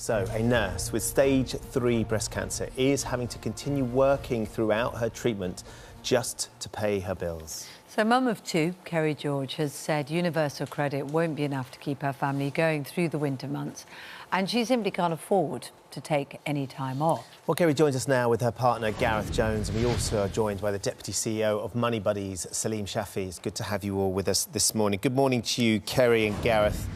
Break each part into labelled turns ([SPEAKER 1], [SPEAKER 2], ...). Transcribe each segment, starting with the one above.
[SPEAKER 1] So, a nurse with stage 3 breast cancer is having to continue working throughout her treatment just to pay her bills.
[SPEAKER 2] So mum of 2, Kerry George, has said universal credit won't be enough to keep her family going through the winter months, and she simply can't afford to take any time off.
[SPEAKER 1] Well, Kerry joins us now with her partner, Gareth Jones, and we also are joined by the Deputy CEO of Money Buddies, Salim Shafi. It's good to have you all with us this morning. Good morning to you, Kerry and Gareth.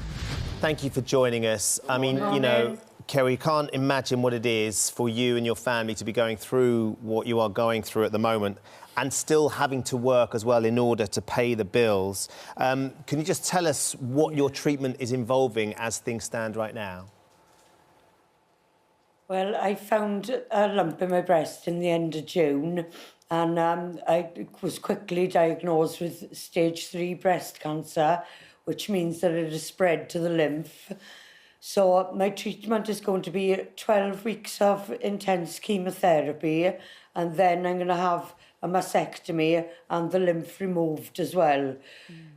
[SPEAKER 1] Thank you for joining us. I mean, you know, Kerry, you can't imagine what it is for you and your family to be going through what you are going through at the moment and still having to work as well in order to pay the bills. Can you just tell us what your treatment is involving as things stand right now?
[SPEAKER 3] Well, I found a lump in my breast in the end of June, and I was quickly diagnosed with stage 3 breast cancer, which means that it has spread to the lymph. So my treatment is going to be 12 weeks of intense chemotherapy, and then I'm going to have a mastectomy and the lymph removed as well.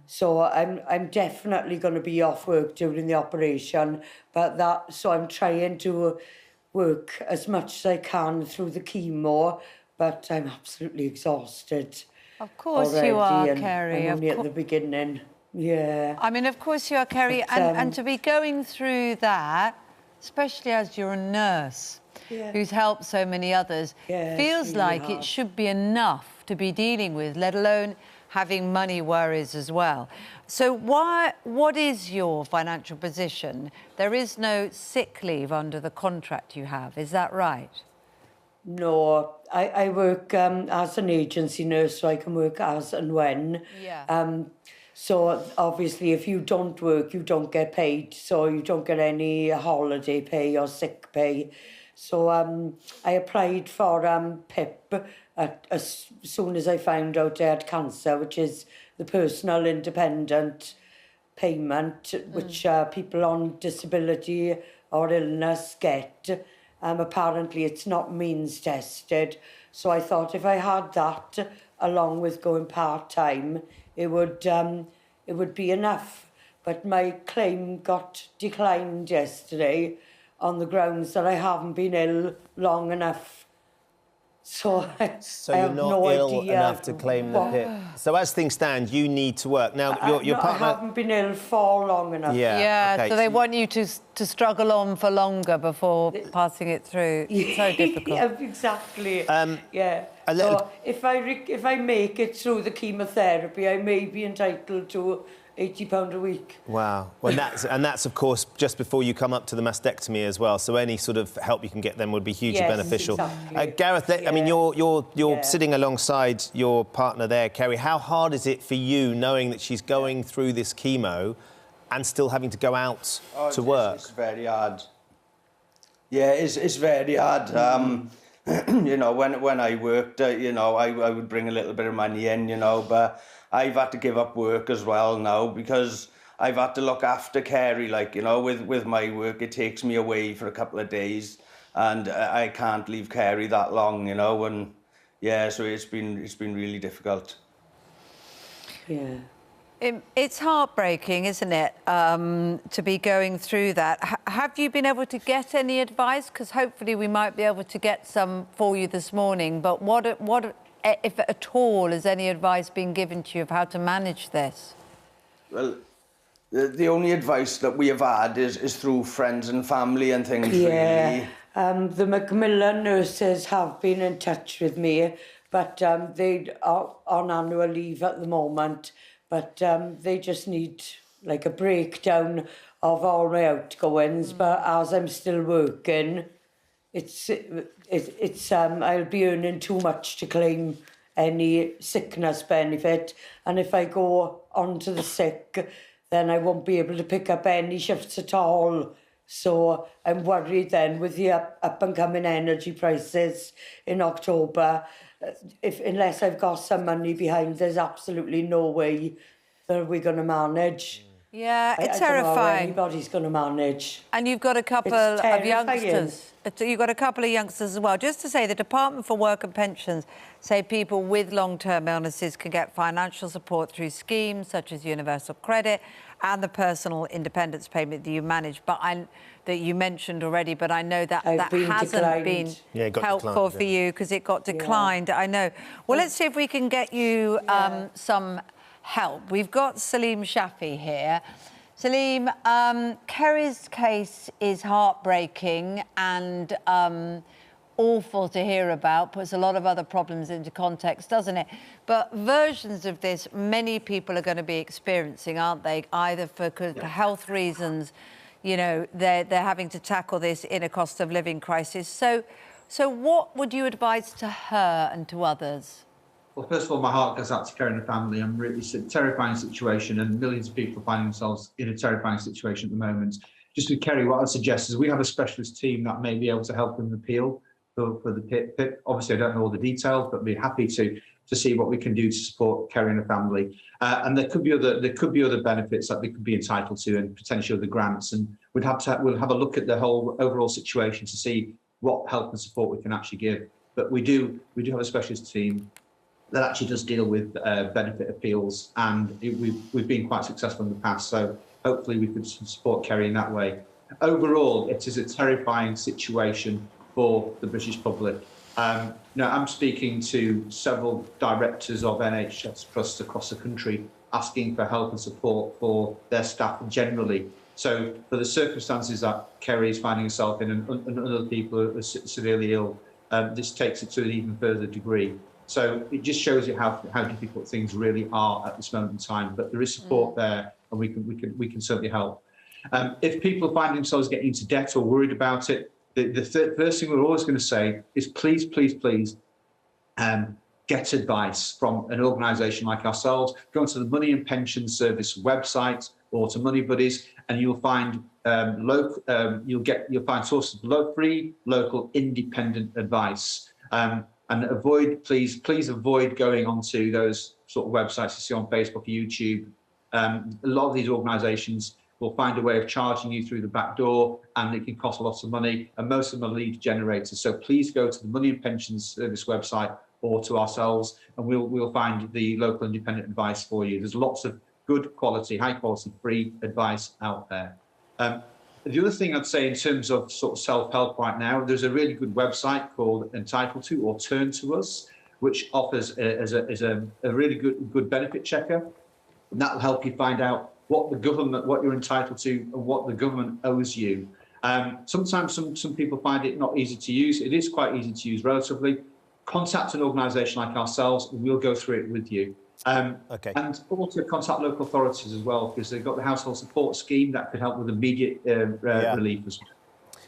[SPEAKER 3] So I'm definitely going to be off work during the operation, so I'm trying to work as much as I can through the chemo, but I'm absolutely exhausted.
[SPEAKER 2] Of course
[SPEAKER 3] already,
[SPEAKER 2] you are,
[SPEAKER 3] and
[SPEAKER 2] Kerry.
[SPEAKER 3] I'm only at the beginning. Yeah.
[SPEAKER 2] I mean, of course you are, Kerry,
[SPEAKER 3] But,
[SPEAKER 2] and to be going through that, especially as you're a nurse who's helped so many others, feels
[SPEAKER 3] really
[SPEAKER 2] like
[SPEAKER 3] hard.
[SPEAKER 2] it should be enough to be dealing with, let alone having money worries as well. So what is your financial position? There is no sick leave under the contract you have, is that right?
[SPEAKER 3] No, I work as an agency nurse, so I can work as and when.
[SPEAKER 2] Yeah.
[SPEAKER 3] So obviously if you don't work, you don't get paid, so you don't get any holiday pay or sick pay. So I applied for PIP as soon as I found out I had cancer, which is the personal independent payment, which people on disability or illness get. Apparently it's not means tested. So I thought if I had that, along with going part-time, it would be enough. But my claim got declined yesterday on the grounds that I haven't been ill long enough. So I
[SPEAKER 1] So
[SPEAKER 3] have
[SPEAKER 1] you're not
[SPEAKER 3] no
[SPEAKER 1] ill
[SPEAKER 3] idea
[SPEAKER 1] enough to claim the PIP. So as things stand, you need to work. Now, your partner...
[SPEAKER 3] I haven't been ill for long enough.
[SPEAKER 2] Yeah,
[SPEAKER 1] okay.
[SPEAKER 2] so they want you to struggle on for longer before passing it through. It's so difficult.
[SPEAKER 3] Yeah, exactly. Yeah.
[SPEAKER 1] a little-
[SPEAKER 3] So if I make it through the chemotherapy, I may be entitled to £80 a week.
[SPEAKER 1] Wow. Well, that's of course just before you come up to the mastectomy as well. So any sort of help you can get them would be hugely beneficial.
[SPEAKER 3] Exactly.
[SPEAKER 1] Gareth, I mean, you're sitting alongside your partner there, Kerry. How hard is it for you knowing that she's going through this chemo and still having to go out to work?
[SPEAKER 4] It's very hard. Yeah, it's very hard. You know, when I worked, you know, I would bring a little bit of money in, you know, but I've had to give up work as well now because I've had to look after Kerry, like, you know, with my work, it takes me away for a couple of days and I can't leave Kerry that long, you know, and yeah, so it's been really difficult.
[SPEAKER 3] Yeah.
[SPEAKER 2] It's heartbreaking, isn't it, to be going through that. Have you been able to get any advice? Because hopefully we might be able to get some for you this morning. But what, if at all, has any advice been given to you of how to manage this?
[SPEAKER 4] Well, the only advice that we have had is through friends and family and things, really.
[SPEAKER 3] The Macmillan nurses have been in touch with me, but they are on annual leave at the moment. But they just need like a breakdown of all my outgoings. But as I'm still working, I'll be earning too much to claim any sickness benefit. And if I go on to the sick, then I won't be able to pick up any shifts at all. So I'm worried then with the up and coming energy prices in October. Unless I've got some money behind, there's absolutely no way that we're going to manage.
[SPEAKER 2] Yeah, it's
[SPEAKER 3] I don't know how
[SPEAKER 2] terrifying.
[SPEAKER 3] anybody's going to manage.
[SPEAKER 2] And you've got a couple
[SPEAKER 3] It's
[SPEAKER 2] of
[SPEAKER 3] terrifying.
[SPEAKER 2] youngsters. You've got a couple of youngsters as well. Just to say, the Department for Work and Pensions say people with long-term illnesses can get financial support through schemes such as Universal Credit and the Personal Independence Payment that you manage, that you mentioned already. But I know that hasn't been helpful for you because it got declined. I know. Well, let's see if we can get you some help. We've got Salim Shafi here. Salim, Kerry's case is heartbreaking and awful to hear about, puts a lot of other problems into context, doesn't it? But versions of this, many people are going to be experiencing, aren't they? Either for health reasons, you know, they're having to tackle this in a cost of living crisis. So what would you advise to her and to others?
[SPEAKER 5] Well, first of all, my heart goes out to Kerry and the family. It's a terrifying situation, and millions of people find themselves in a terrifying situation at the moment. Just with Kerry, what I'd suggest is we have a specialist team that may be able to help them appeal for the PIP. Obviously, I don't know all the details, but we're happy to see what we can do to support Kerry and the family. And there could be other benefits that they could be entitled to, and potentially other grants. And we'll have a look at the whole overall situation to see what help and support we can actually give. But we do have a specialist team that actually does deal with benefit appeals, and we've been quite successful in the past. So hopefully we could support Kerry in that way. Overall, it is a terrifying situation for the British public. I'm speaking to several directors of NHS trusts across the country asking for help and support for their staff generally. So for the circumstances that Kerry is finding herself in and other people are severely ill, this takes it to an even further degree. So it just shows you how difficult things really are at this moment in time. But there is support there, and we can certainly help. If people find themselves getting into debt or worried about it, the first thing we're always going to say is please get advice from an organisation like ourselves. Go onto the Money and Pension Service website or to Money Buddies, and you'll find you'll find sources of free, local, independent advice. And please avoid going onto those sort of websites you see on Facebook, YouTube. A lot of these organisations will find a way of charging you through the back door, and it can cost lots of money. And most of them are lead generators. So please go to the Money and Pensions Service website or to ourselves, and we'll find the local independent advice for you. There's lots of good quality, high quality, free advice out there. The other thing I'd say in terms of sort of self-help right now, there's a really good website called Entitled To or Turn To Us, which offers a really good benefit checker. And that'll help you find out what you're entitled to and what the government owes you. Sometimes some people find it not easy to use. It is quite easy to use relatively. Contact an organisation like ourselves and we'll go through it with you. And also contact local authorities as well, because they've got the household support scheme that could help with immediate relief as well.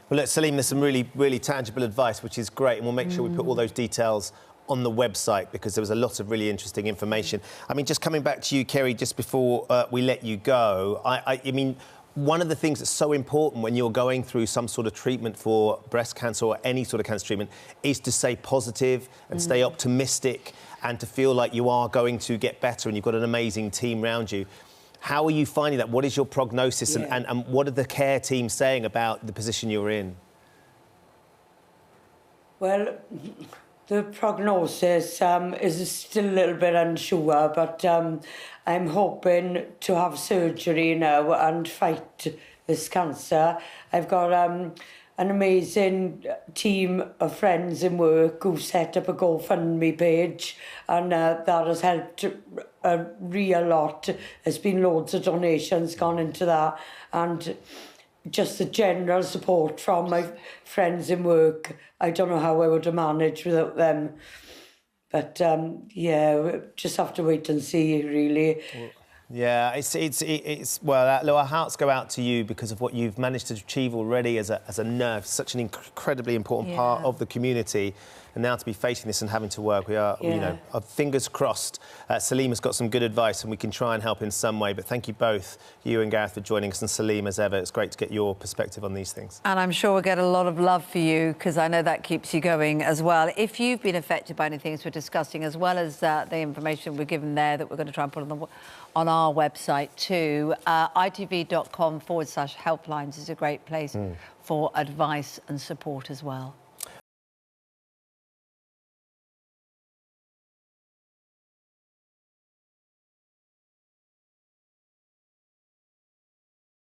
[SPEAKER 1] Well, look, Salim, there's some really tangible advice, which is great, and we'll make sure we put all those details on the website because there was a lot of really interesting information. I mean, just coming back to you, Kerry, just before we let you go, I mean, one of the things that's so important when you're going through some sort of treatment for breast cancer or any sort of cancer treatment is to stay positive and stay optimistic and to feel like you are going to get better and you've got an amazing team around you. How are you finding that? What is your prognosis and what are the care team saying about the position you're in?
[SPEAKER 3] Well, the prognosis is still a little bit unsure, but I'm hoping to have surgery now and fight this cancer. I've got an amazing team of friends in work who set up a GoFundMe page, and that has helped a real lot. There's been loads of donations gone into that, and just the general support from my friends in work. I don't know how I would have managed without them. But, yeah, we just have to wait and see, really.
[SPEAKER 1] Yeah, well, our hearts go out to you because of what you've managed to achieve already as a nurse, such an incredibly important part of the community. And now to be facing this and having to work, we are, you know, our fingers crossed. Salim has got some good advice and we can try and help in some way. But thank you both, you and Gareth, for joining us, and Salim, as ever. It's great to get your perspective on these things. And I'm sure we'll get a lot of love for you because I know that keeps you going as well. If you've been affected by any things we're discussing, as well as the information we're given there that we're going to try and put on
[SPEAKER 2] our website too. itv.com/helplines is a great place for advice and support as well.